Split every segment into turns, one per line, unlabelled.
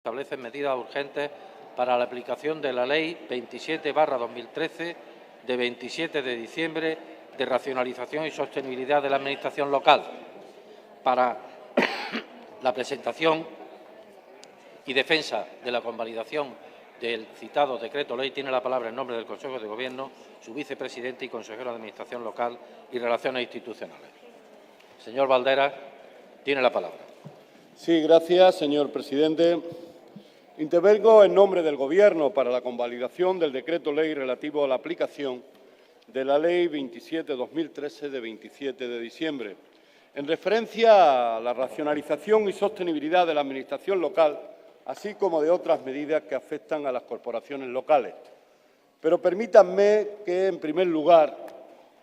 establecen medidas urgentes para la aplicación de la Ley 27/2013 de 27 de diciembre de racionalización y sostenibilidad de la Administración local. Para la presentación y defensa de la convalidación del citado decreto ley tiene la palabra en nombre del Consejo de Gobierno su vicepresidente y consejero de Administración Local y Relaciones Institucionales. Señor Valderas, tiene la palabra.
Sí, gracias, señor presidente. Intervengo en nombre del Gobierno para la convalidación del decreto ley relativo a la aplicación de la Ley 27/2013 de 27 de diciembre, en referencia a la racionalización y sostenibilidad de la Administración local, así como de otras medidas que afectan a las corporaciones locales. Pero permítanme que, en primer lugar,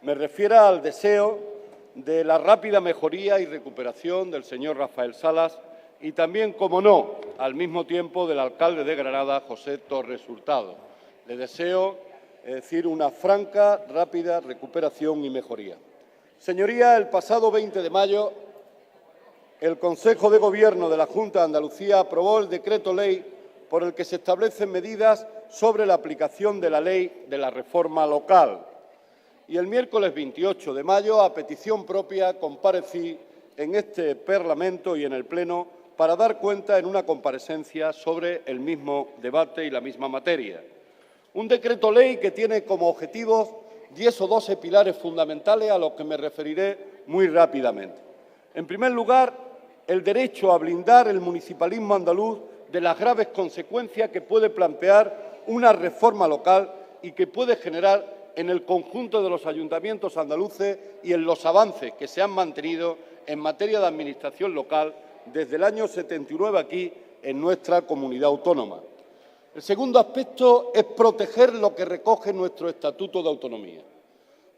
me refiera al deseo de la rápida mejoría y recuperación del señor Rafael Salas y también, como no, al mismo tiempo del alcalde de Granada, José Torres Hurtado. Le deseo, una franca, rápida recuperación y mejoría. Señoría, el pasado 20 de mayo, el Consejo de Gobierno de la Junta de Andalucía aprobó el decreto ley por el que se establecen medidas sobre la aplicación de la Ley de la Reforma Local. Y el miércoles 28 de mayo, a petición propia, comparecí en este Parlamento y en el Pleno para dar cuenta en una comparecencia sobre el mismo debate y la misma materia. Un decreto ley que tiene como objetivos 10 o 12 pilares fundamentales a los que me referiré muy rápidamente. En primer lugar, el derecho a blindar el municipalismo andaluz de las graves consecuencias que puede plantear una reforma local y que puede generar en el conjunto de los ayuntamientos andaluces y en los avances que se han mantenido en materia de administración local desde el año 79 aquí en nuestra comunidad autónoma. El segundo aspecto es proteger lo que recoge nuestro Estatuto de Autonomía,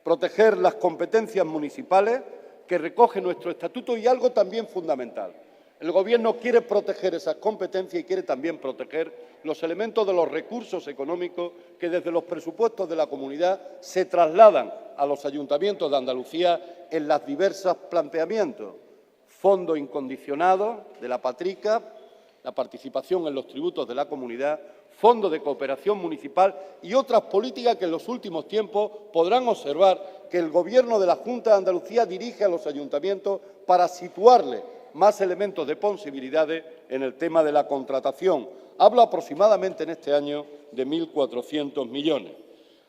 proteger las competencias municipales que recoge nuestro Estatuto y algo también fundamental. El Gobierno quiere proteger esas competencias y quiere también proteger los elementos de los recursos económicos que desde los presupuestos de la comunidad se trasladan a los ayuntamientos de Andalucía en los diversos planteamientos. Fondo incondicionado de la Patrica, la participación en los tributos de la comunidad, fondo de cooperación municipal y otras políticas que en los últimos tiempos podrán observar que el Gobierno de la Junta de Andalucía dirige a los ayuntamientos para situarles más elementos de posibilidades en el tema de la contratación. Hablo aproximadamente en este año de 1.400 millones.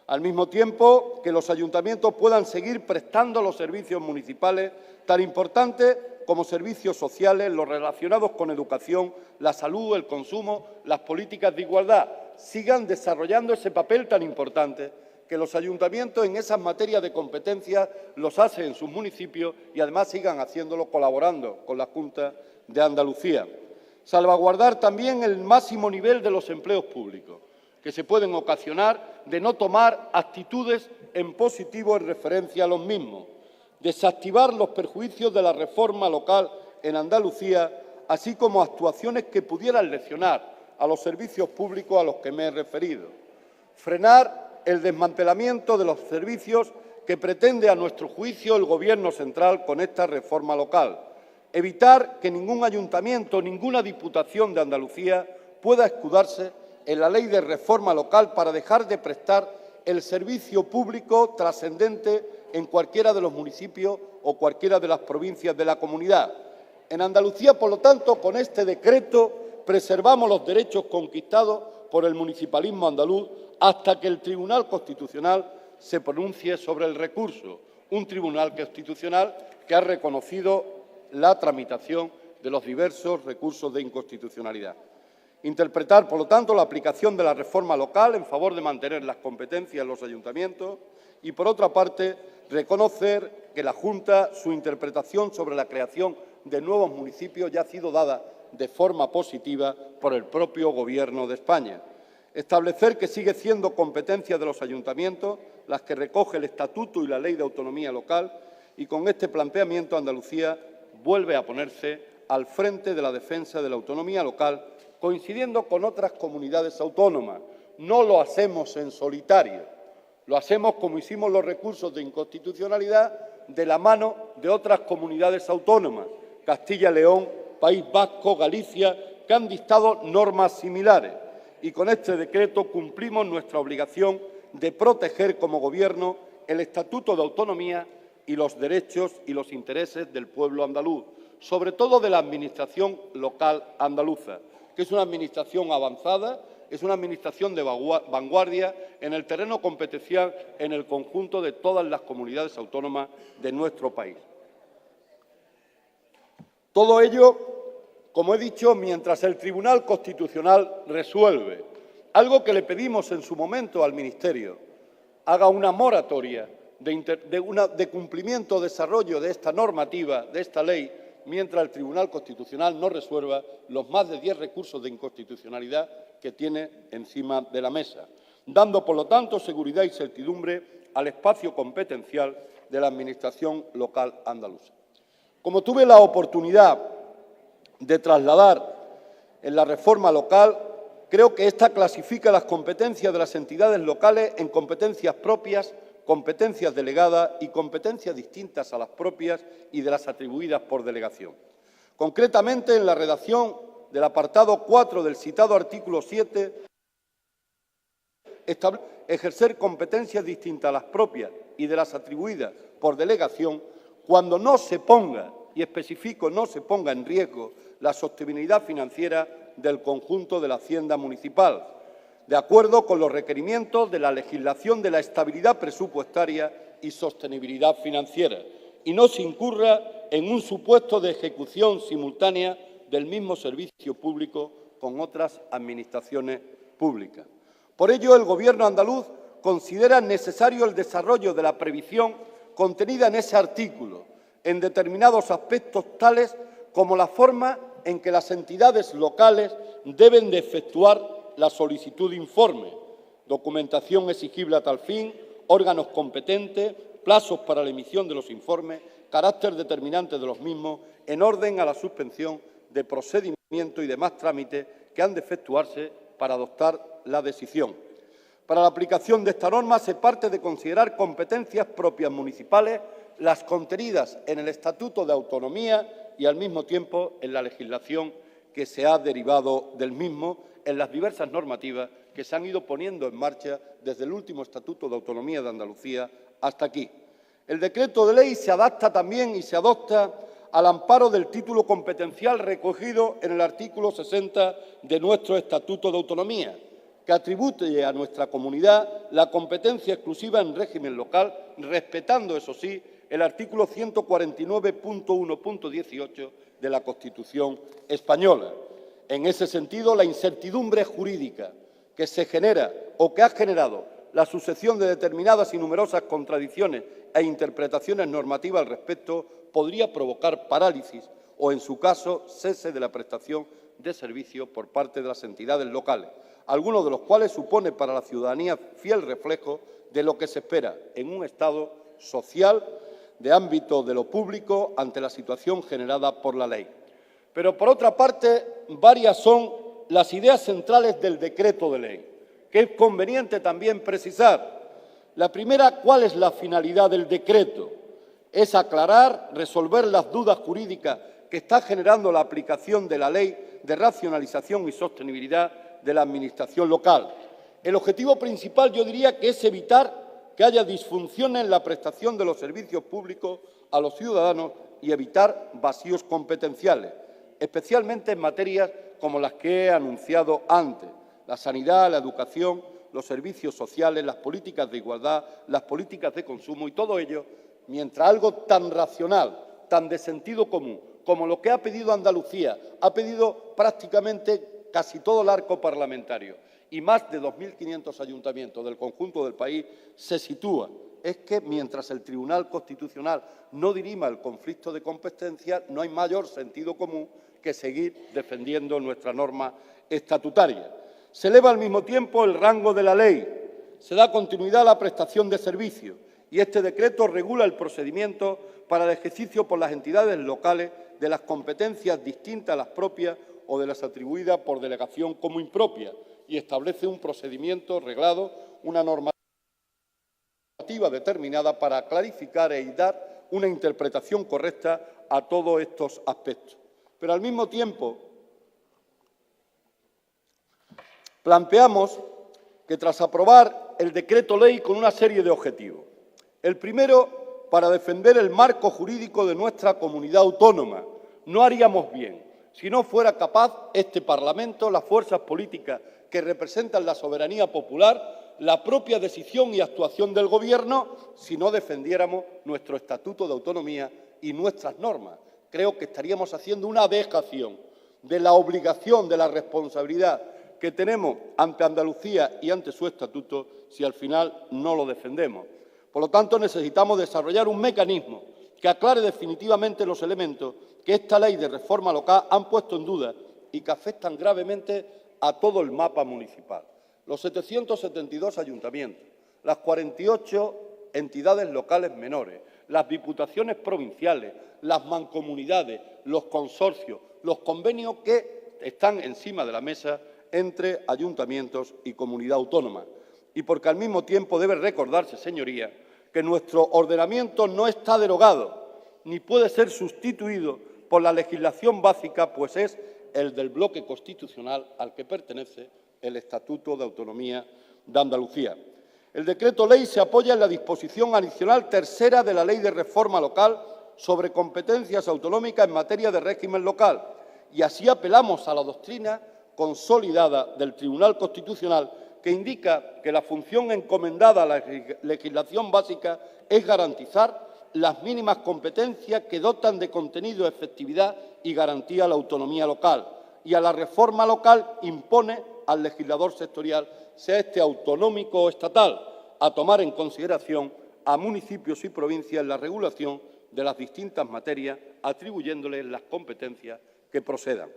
Al mismo tiempo que los ayuntamientos puedan seguir prestando los servicios municipales tan importantes como servicios sociales, los relacionados con educación, la salud, el consumo, las políticas de igualdad, sigan desarrollando ese papel tan importante que los ayuntamientos en esas materias de competencia los hacen en sus municipios y además sigan haciéndolo colaborando con la Junta de Andalucía. Salvaguardar también el máximo nivel de los empleos públicos que se pueden ocasionar de no tomar actitudes en positivo en referencia a los mismos. Desactivar los perjuicios de la reforma local en Andalucía, así como actuaciones que pudieran lesionar a los servicios públicos a los que me he referido. Frenar el desmantelamiento de los servicios que pretende, a nuestro juicio, el Gobierno central con esta reforma local. Evitar que ningún ayuntamiento, ninguna diputación de Andalucía pueda escudarse en la Ley de Reforma Local para dejar de prestar el servicio público trascendente en cualquiera de los municipios o cualquiera de las provincias de la comunidad. En Andalucía, por lo tanto, con este decreto preservamos los derechos conquistados por el municipalismo andaluz hasta que el Tribunal Constitucional se pronuncie sobre el recurso, un Tribunal Constitucional que ha reconocido la tramitación de los diversos recursos de inconstitucionalidad. Interpretar, por lo tanto, la aplicación de la reforma local en favor de mantener las competencias en los ayuntamientos y, por otra parte, reconocer que la Junta, su interpretación sobre la creación de nuevos municipios ya ha sido dada de forma positiva por el propio Gobierno de España. Establecer que sigue siendo competencia de los ayuntamientos las que recoge el Estatuto y la Ley de Autonomía Local y con este planteamiento Andalucía vuelve a ponerse al frente de la defensa de la autonomía local, coincidiendo con otras comunidades autónomas. No lo hacemos en solitario, lo hacemos como hicimos los recursos de inconstitucionalidad de la mano de otras comunidades autónomas, Castilla y León, País Vasco, Galicia, que que han dictado normas similares y con este decreto cumplimos nuestra obligación de proteger como Gobierno el Estatuto de Autonomía y los derechos y los intereses del pueblo andaluz, sobre todo de la Administración local andaluza, que es una Administración avanzada, es una Administración de vanguardia en el terreno competencial en el conjunto de todas las comunidades autónomas de nuestro país. Todo ello, como he dicho, mientras el Tribunal Constitucional resuelve, algo que le pedimos en su momento al Ministerio, haga una moratoria de cumplimiento o desarrollo de esta normativa, de esta ley, mientras el Tribunal Constitucional no resuelva los más de 10 recursos de inconstitucionalidad que tiene encima de la mesa, dando, por lo tanto, seguridad y certidumbre al espacio competencial de la Administración local andaluza. Como tuve la oportunidad de trasladar en la reforma local, creo que esta clasifica las competencias de las entidades locales en competencias propias, competencias delegadas y competencias distintas a las propias y de las atribuidas por delegación. Concretamente, en la redacción del apartado 4 del citado artículo 7, establece ejercer competencias distintas a las propias y de las atribuidas por delegación cuando no se ponga, y especifico, no se ponga en riesgo la sostenibilidad financiera del conjunto de la hacienda municipal, de acuerdo con los requerimientos de la legislación de la estabilidad presupuestaria y sostenibilidad financiera, y no se incurra en un supuesto de ejecución simultánea del mismo servicio público con otras administraciones públicas. Por ello, el Gobierno andaluz considera necesario el desarrollo de la previsión contenida en ese artículo, en determinados aspectos tales como la forma en que las entidades locales deben de efectuar la solicitud de informe, documentación exigible a tal fin, órganos competentes, plazos para la emisión de los informes, carácter determinante de los mismos, en orden a la suspensión de procedimiento y demás trámites que han de efectuarse para adoptar la decisión. Para la aplicación de esta norma se parte de considerar competencias propias municipales las contenidas en el Estatuto de Autonomía y, al mismo tiempo, en la legislación que se ha derivado del mismo, en las diversas normativas que se han ido poniendo en marcha desde el último Estatuto de Autonomía de Andalucía hasta aquí. El decreto de ley se adapta también y se adopta al amparo del título competencial recogido en el artículo 60 de nuestro Estatuto de Autonomía, que atribuye a nuestra comunidad la competencia exclusiva en régimen local, respetando, eso sí, el artículo 149.1.18 de la Constitución española. En ese sentido, la incertidumbre jurídica que se genera o que ha generado la sucesión de determinadas y numerosas contradicciones e interpretaciones normativas al respecto podría provocar parálisis o, en su caso, cese de la prestación de servicio por parte de las entidades locales, algunos de los cuales supone para la ciudadanía fiel reflejo de lo que se espera en un Estado social de ámbito de lo público ante la situación generada por la ley. Pero, por otra parte, varias son las ideas centrales del decreto de ley, que es conveniente también precisar. La primera, ¿cuál es la finalidad del decreto? Es aclarar, resolver las dudas jurídicas que está generando la aplicación de la Ley de Racionalización y Sostenibilidad de la Administración local. El objetivo principal, yo diría, que es evitar que haya disfunciones en la prestación de los servicios públicos a los ciudadanos y evitar vacíos competenciales, especialmente en materias como las que he anunciado antes: la sanidad, la educación, los servicios sociales, las políticas de igualdad, las políticas de consumo, y todo ello mientras algo tan racional, tan de sentido común, como lo que ha pedido Andalucía, ha pedido prácticamente casi todo el arco parlamentario y más de 2.500 ayuntamientos del conjunto del país, se sitúa. Es que mientras el Tribunal Constitucional no dirima el conflicto de competencia, no hay mayor sentido común que seguir defendiendo nuestra norma estatutaria. Se eleva al mismo tiempo el rango de la ley, se da continuidad a la prestación de servicios y este decreto regula el procedimiento para el ejercicio por las entidades locales de las competencias distintas a las propias o de las atribuidas por delegación como impropias y establece un procedimiento reglado, una normativa determinada para clarificar y dar una interpretación correcta a todos estos aspectos. Pero, al mismo tiempo, Planteamos que tras aprobar el decreto ley con una serie de objetivos. El primero, para defender el marco jurídico de nuestra comunidad autónoma. No haríamos bien si no fuera capaz este Parlamento, las fuerzas políticas que representan la soberanía popular, la propia decisión y actuación del Gobierno, si no defendiéramos nuestro Estatuto de Autonomía y nuestras normas. Creo que estaríamos haciendo una dejación de la obligación, de la responsabilidad que tenemos ante Andalucía y ante su Estatuto si al final no lo defendemos. Por lo tanto, necesitamos desarrollar un mecanismo que aclare definitivamente los elementos que esta ley de reforma local han puesto en duda y que afectan gravemente a todo el mapa municipal. Los 772 ayuntamientos, las 48 entidades locales menores, las diputaciones provinciales, las mancomunidades, los consorcios, los convenios que están encima de la mesa entre ayuntamientos y comunidad autónoma. Y porque al mismo tiempo debe recordarse, señorías, que nuestro ordenamiento no está derogado ni puede ser sustituido por la legislación básica, pues es el del bloque constitucional al que pertenece el Estatuto de Autonomía de Andalucía. El decreto ley se apoya en la disposición adicional tercera de la Ley de Reforma Local sobre competencias autonómicas en materia de régimen local y así apelamos a la doctrina consolidada del Tribunal Constitucional que indica que la función encomendada a la legislación básica es garantizar las mínimas competencias que dotan de contenido, efectividad y garantía a la autonomía local. Y a la reforma local impone al legislador sectorial, sea este autonómico o estatal, a tomar en consideración a municipios y provincias en la regulación de las distintas materias, atribuyéndoles las competencias que procedan.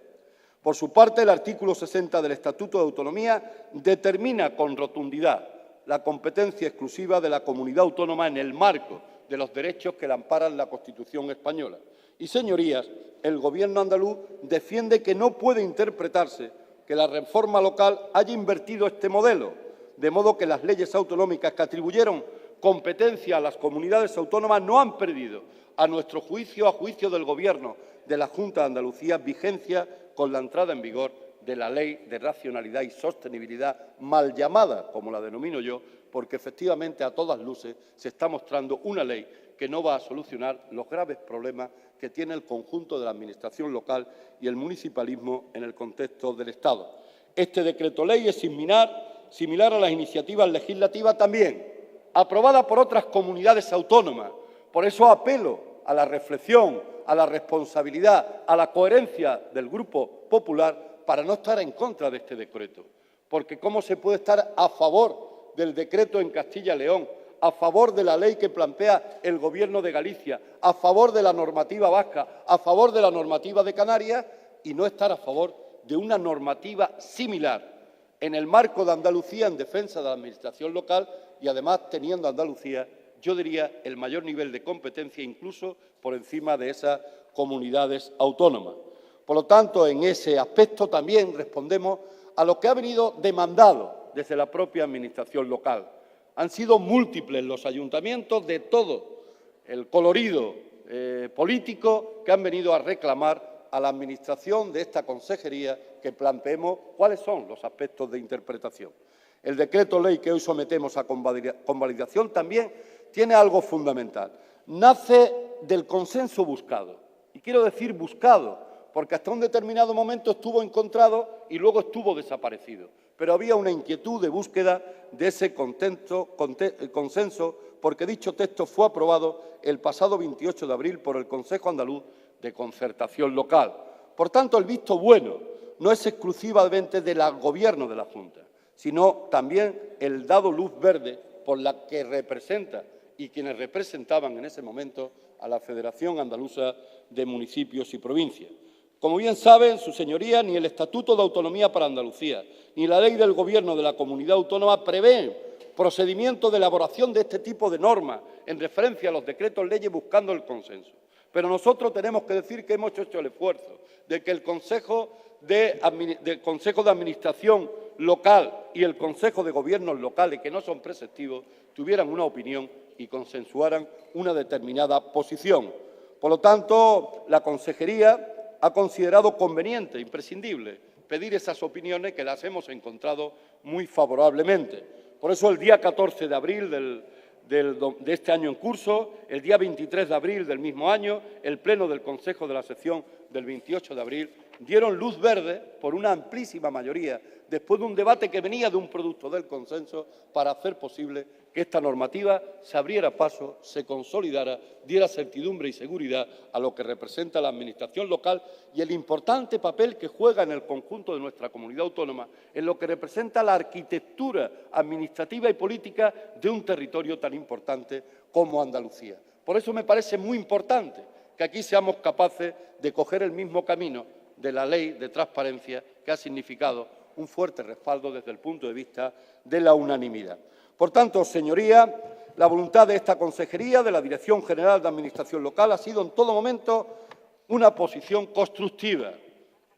Por su parte, el artículo 60 del Estatuto de Autonomía determina con rotundidad la competencia exclusiva de la comunidad autónoma en el marco de los derechos que la amparan la Constitución española. Y, señorías, el Gobierno andaluz defiende que no puede interpretarse que la reforma local haya invertido este modelo, de modo que las leyes autonómicas que atribuyeron competencia a las comunidades autónomas no han perdido, a nuestro juicio, a juicio del Gobierno de la Junta de Andalucía, vigencia con la entrada en vigor de la Ley de Racionalidad y Sostenibilidad, mal llamada, como la denomino yo, porque efectivamente a todas luces se está mostrando una ley que no va a solucionar los graves problemas que tiene el conjunto de la Administración local y el municipalismo en el contexto del Estado. Este decreto ley es similar a las iniciativas legislativas también, aprobadas por otras comunidades autónomas. Por eso apelo a la reflexión, a la responsabilidad, a la coherencia del Grupo Popular para no estar en contra de este decreto. Porque ¿cómo se puede estar a favor del decreto en Castilla y León, a favor de la ley que plantea el Gobierno de Galicia, a favor de la normativa vasca, a favor de la normativa de Canarias y no estar a favor de una normativa similar en el marco de Andalucía en defensa de la Administración local y además teniendo Andalucía, yo diría, el mayor nivel de competencia incluso por encima de esas comunidades autónomas? Por lo tanto, en ese aspecto también respondemos a lo que ha venido demandado desde la propia Administración local. Han sido múltiples los ayuntamientos de todo el colorido político que han venido a reclamar a la Administración de esta consejería que planteemos cuáles son los aspectos de interpretación. El decreto ley que hoy sometemos a convalidación también tiene algo fundamental. Nace del consenso buscado. Y quiero decir buscado, porque hasta un determinado momento estuvo encontrado y luego estuvo desaparecido. Pero había una inquietud de búsqueda de ese consenso, porque dicho texto fue aprobado el pasado 28 de abril por el Consejo Andaluz de Concertación Local. Por tanto, el visto bueno no es exclusivamente del Gobierno de la Junta, sino también el dado luz verde por la que representa y quienes representaban en ese momento a la Federación Andaluza de Municipios y Provincias. Como bien saben, sus señorías, ni el Estatuto de Autonomía para Andalucía, ni la Ley del Gobierno de la Comunidad Autónoma prevén procedimientos de elaboración de este tipo de normas en referencia a los decretos leyes buscando el consenso. Pero nosotros tenemos que decir que hemos hecho el esfuerzo de que el Consejo de Administración local y el Consejo de Gobiernos locales, que no son preceptivos, tuvieran una opinión y consensuaran una determinada posición. Por lo tanto, la Consejería ha considerado conveniente, imprescindible, pedir esas opiniones que las hemos encontrado muy favorablemente. Por eso, el día 14 de abril de este año en curso, el día 23 de abril del mismo año, el Pleno del Consejo de la Sección del 28 de abril dieron luz verde por una amplísima mayoría, después de un debate que venía de un producto del consenso, para hacer posible que esta normativa se abriera paso, se consolidara, diera certidumbre y seguridad a lo que representa la Administración local y el importante papel que juega en el conjunto de nuestra comunidad autónoma en lo que representa la arquitectura administrativa y política de un territorio tan importante como Andalucía. Por eso me parece muy importante que aquí seamos capaces de coger el mismo camino de la Ley de Transparencia, que ha significado un fuerte respaldo desde el punto de vista de la unanimidad. Por tanto, señorías, la voluntad de esta consejería, de la Dirección General de Administración Local, ha sido en todo momento una posición constructiva,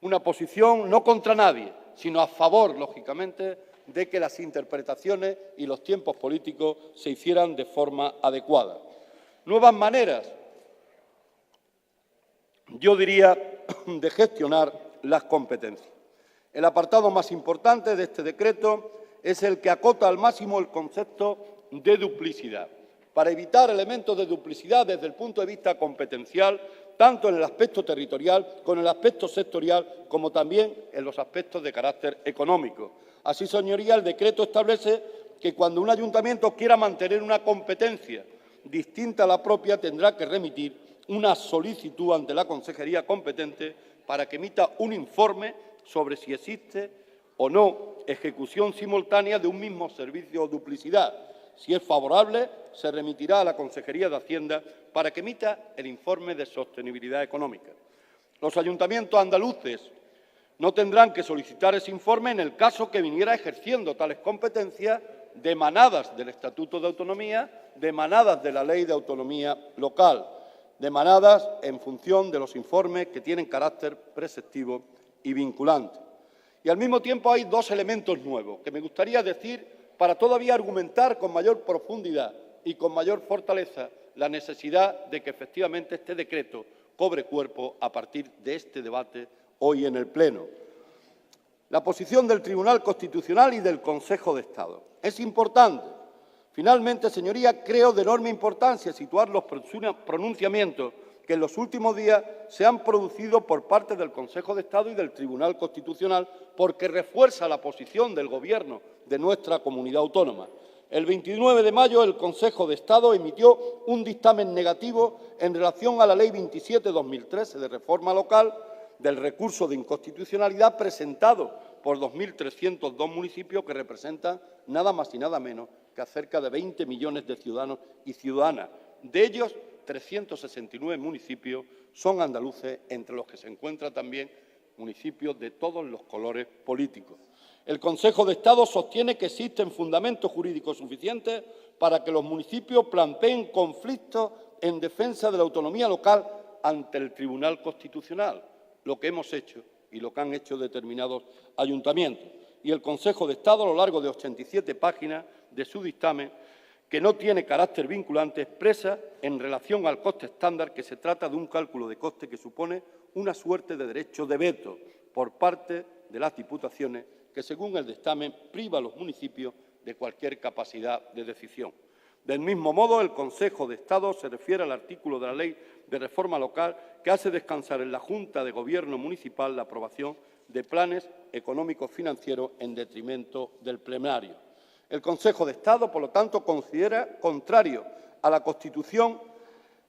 una posición no contra nadie, sino a favor, lógicamente, de que las interpretaciones y los tiempos políticos se hicieran de forma adecuada. Nuevas maneras, yo diría, de gestionar las competencias. El apartado más importante de este decreto es el que acota al máximo el concepto de duplicidad, para evitar elementos de duplicidad desde el punto de vista competencial, tanto en el aspecto territorial, como en el aspecto sectorial, como también en los aspectos de carácter económico. Así, señoría, el decreto establece que cuando un ayuntamiento quiera mantener una competencia distinta a la propia, tendrá que remitir una solicitud ante la consejería competente para que emita un informe sobre si existe o no ejecución simultánea de un mismo servicio o duplicidad. Si es favorable, se remitirá a la Consejería de Hacienda para que emita el informe de sostenibilidad económica. Los ayuntamientos andaluces no tendrán que solicitar ese informe en el caso que viniera ejerciendo tales competencias demanadas del Estatuto de Autonomía, demanadas de la Ley de Autonomía Local, demanadas en función de los informes que tienen carácter preceptivo y vinculante. Y al mismo tiempo hay dos elementos nuevos que me gustaría decir para todavía argumentar con mayor profundidad y con mayor fortaleza la necesidad de que efectivamente este decreto cobre cuerpo a partir de este debate hoy en el Pleno. La posición del Tribunal Constitucional y del Consejo de Estado. Es importante. Finalmente, señoría, creo de enorme importancia situar los pronunciamientos que en los últimos días se han producido por parte del Consejo de Estado y del Tribunal Constitucional, porque refuerza la posición del Gobierno de nuestra comunidad autónoma. El 29 de mayo el Consejo de Estado emitió un dictamen negativo en relación a la Ley 27/2013 de reforma local del recurso de inconstitucionalidad presentado por 2.302 municipios que representan nada más y nada menos que a cerca de 20 millones de ciudadanos y ciudadanas. De ellos, 369 municipios son andaluces, entre los que se encuentran también municipios de todos los colores políticos. El Consejo de Estado sostiene que existen fundamentos jurídicos suficientes para que los municipios planteen conflictos en defensa de la autonomía local ante el Tribunal Constitucional, lo que hemos hecho y lo que han hecho determinados ayuntamientos. Y el Consejo de Estado, a lo largo de 87 páginas de su dictamen, que no tiene carácter vinculante, expresa en relación al coste estándar que se trata de un cálculo de coste que supone una suerte de derecho de veto por parte de las diputaciones que, según el dictamen, priva a los municipios de cualquier capacidad de decisión. Del mismo modo, el Consejo de Estado se refiere al artículo de la Ley de Reforma Local que hace descansar en la Junta de Gobierno Municipal la aprobación de planes económicos financieros en detrimento del plenario. El Consejo de Estado, por lo tanto, considera contrario a la Constitución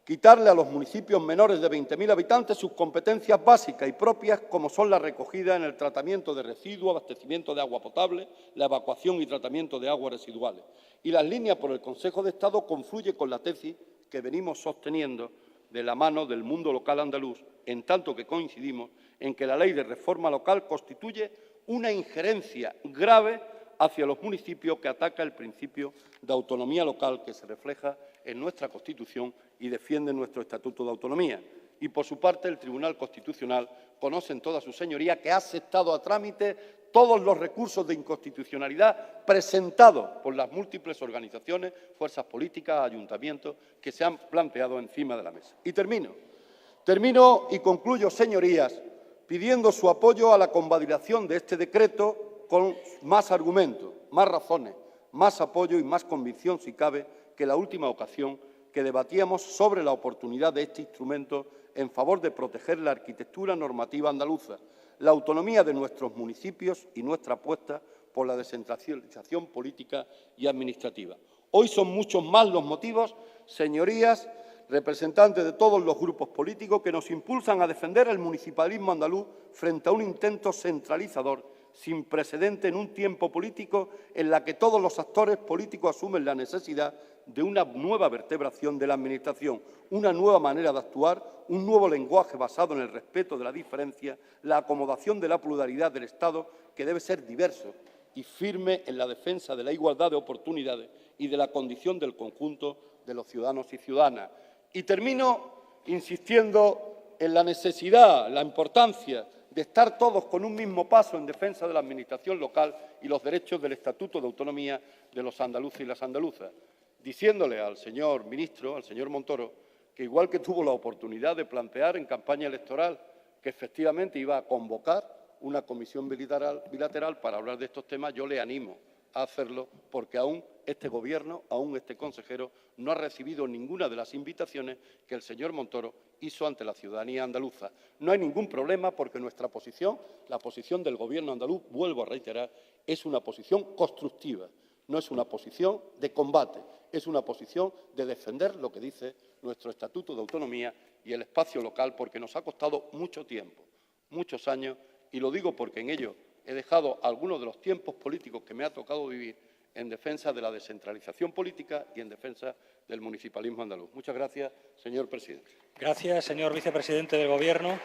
quitarle a los municipios menores de 20.000 habitantes sus competencias básicas y propias, como son la recogida en el tratamiento de residuos, abastecimiento de agua potable, la evacuación y tratamiento de aguas residuales. Y las líneas por el Consejo de Estado confluyen con la tesis que venimos sosteniendo de la mano del mundo local andaluz, en tanto que coincidimos en que la Ley de Reforma Local constituye una injerencia grave hacia los municipios que ataca el principio de autonomía local que se refleja en nuestra Constitución y defiende nuestro Estatuto de Autonomía. Y, por su parte, el Tribunal Constitucional conoce en toda su señoría que ha aceptado a trámite todos los recursos de inconstitucionalidad presentados por las múltiples organizaciones, fuerzas políticas, ayuntamientos que se han planteado encima de la mesa. Y termino y concluyo, señorías, pidiendo su apoyo a la convalidación de este decreto con más argumentos, más razones, más apoyo y más convicción, si cabe, que la última ocasión que debatíamos sobre la oportunidad de este instrumento en favor de proteger la arquitectura normativa andaluza, la autonomía de nuestros municipios y nuestra apuesta por la descentralización política y administrativa. Hoy son muchos más los motivos, señorías, representantes de todos los grupos políticos, que nos impulsan a defender el municipalismo andaluz frente a un intento centralizador sin precedente en un tiempo político en la que todos los actores políticos asumen la necesidad de una nueva vertebración de la Administración, una nueva manera de actuar, un nuevo lenguaje basado en el respeto de la diferencia, la acomodación de la pluralidad del Estado, que debe ser diverso y firme en la defensa de la igualdad de oportunidades y de la condición del conjunto de los ciudadanos y ciudadanas. Y termino insistiendo en la necesidad, la importancia de estar todos con un mismo paso en defensa de la Administración local y los derechos del Estatuto de Autonomía de los andaluces y las andaluzas, diciéndole al señor ministro, al señor Montoro, que igual que tuvo la oportunidad de plantear en campaña electoral que efectivamente iba a convocar una comisión bilateral para hablar de estos temas, yo le animo a hacerlo, porque aún este Gobierno, aún este consejero, no ha recibido ninguna de las invitaciones que el señor Montoro hizo ante la ciudadanía andaluza. No hay ningún problema porque nuestra posición, la posición del Gobierno andaluz, vuelvo a reiterar, es una posición constructiva, no es una posición de combate, es una posición de defender lo que dice nuestro Estatuto de Autonomía y el espacio local, porque nos ha costado mucho tiempo, muchos años, y lo digo porque en ello he dejado algunos de los tiempos políticos que me ha tocado vivir en defensa de la descentralización política y en defensa del municipalismo andaluz. Muchas gracias, señor presidente.
Gracias, señor vicepresidente del Gobierno.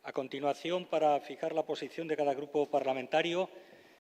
A continuación, para fijar la posición de cada grupo parlamentario,